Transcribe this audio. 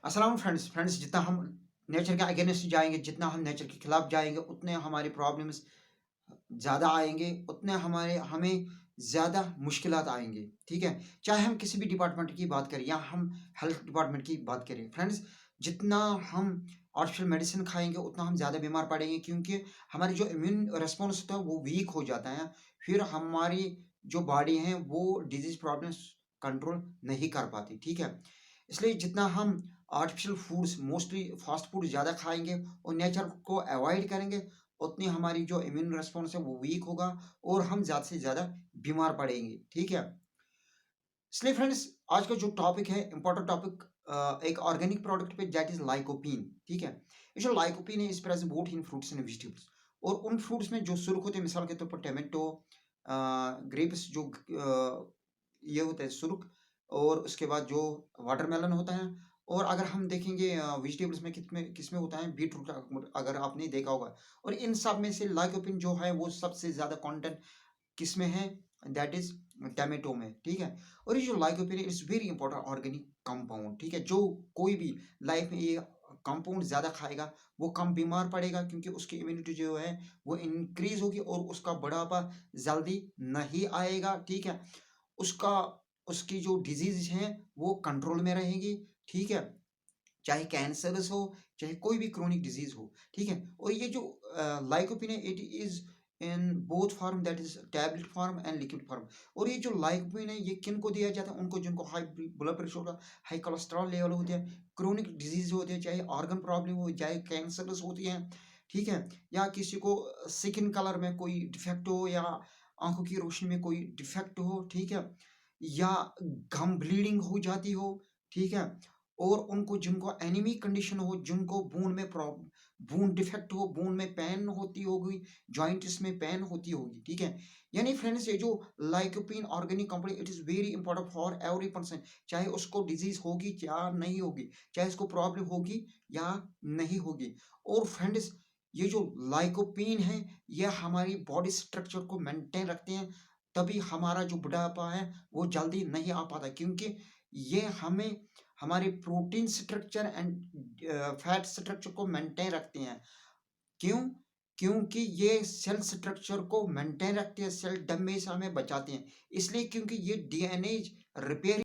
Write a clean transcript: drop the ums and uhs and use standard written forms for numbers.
अस्सलाम फ्रेंड्स जितना हम नेचर के अगेंस्ट जाएँगे, जितना हम नेचर के खिलाफ जाएँगे, उतने हमारी प्रॉब्लम्स ज़्यादा आएँगे, उतने हमें ज़्यादा मुश्किलात आएँगे, ठीक है? चाहे हम किसी भी डिपार्टमेंट की बात करें या हम हेल्थ डिपार्टमेंट की बात करें। फ्रेंड्स, जितना हम आर्टिफ़िशियल मेडिसिन खाएँगे, उतना हम ज़्यादा बीमार पड़ेंगे क्योंकि हमारी जो इम्यून रिस्पॉन्स होता है, वो वीक हो जाता है। फिर हमारी जो बॉडी है, वो डिज़ीज़ प्रॉब्लम्स कंट्रोल नहीं कर पाती, ठीक है? इसलिए जितना हम artificial foods mostly fast food ज़्यादा खाएँगे और नेचर को अवॉइड करेंगे, उतनी हमारी जो इम्यून रिस्पॉन्स है वो वीक होगा और हम ज़्यादा से ज़्यादा बीमार पड़ेंगे, ठीक है? इसलिए फ्रेंड्स आज का जो टॉपिक है इम्पोर्टेंट टॉपिक एक ऑर्गेनिक प्रोडक्ट पे दैट इज़ लाइकोपीन, ठीक है? ये जो लाइकोपीन है is present both in fruits and vegetables और उन फ्रूट्स में जो सुर्ख होते हैं मिसाल के तौर पर टोमेटो ग्रेप्स जो ये होते हैं सुर्ख और उसके बाद जो वाटरमेलन होता है और अगर हम देखेंगे वेजिटेबल्स में किसमें होता है बीटरूट अगर आपने देखा होगा और इन सब में से लाइकोपीन जो है वो सबसे ज़्यादा कंटेंट किसमें है दैट इज टोमेटो में, ठीक है? और ये जो lycopene is very important organic compound, ठीक है? जो कोई भी लाइफ में ये कंपाउंड ज़्यादा खाएगा वो कम बीमार पड़ेगा क्योंकि उसकी इम्यूनिटी जो है वो इंक्रीज होगी और उसका बुढ़ापा जल्दी नहीं आएगा, ठीक है? उसका उसकी जो डिजीज हैं वो कंट्रोल में रहेगी, ठीक है? चाहे कैंसरस हो, चाहे कोई भी क्रोनिक डिजीज हो, ठीक है? और ये जो लाइकोपिन है it is in both form that is tablet form and liquid form. और ये जो लाइकोपिन है ये किन को दिया जाता है? उनको जिनको हाई ब्लड प्रेशर होगा, हाई कोलेस्ट्रॉल लेवल होते हैं, क्रोनिक डिजीज होते हैं, चाहे ऑर्गन प्रॉब्लम हो, चाहे कैंसरस होती हैं, ठीक है? या किसी को स्किन कलर में कोई डिफेक्ट हो या आंखों की रोशनी में कोई डिफेक्ट हो, ठीक है? या गम ब्लीडिंग हो जाती हो, ठीक है? और उनको जिनको एनीमिक कंडीशन हो, जिनको बोन डिफेक्ट हो, बोन में पेन होती होगी, जॉइंट्स में पेन होती होगी, ठीक है? यानी फ्रेंड्स ये जो lycopene organic company it is very important for every person, चाहे उसको डिजीज़ होगी या नहीं होगी, चाहे उसको प्रॉब्लम होगी या नहीं होगी। और फ्रेंड्स ये जो लाइकोपिन है, ये हमारी बॉडी स्ट्रक्चर को मेंटेन रखते हैं, तभी हमारा जो बुढ़ापा है, वो जल्दी नहीं आ पाता क्योंकि ये हमें हमारे protein structure and fat structure को मेंटेन रखते हैं। क्यों? क्योंकि ये सेल स्ट्रक्चर को मेंटेन रखते हैं, सेल डैमेज से हमें बचाते हैं। इसलिए क्योंकि ये डीएनए रिपेयरिंग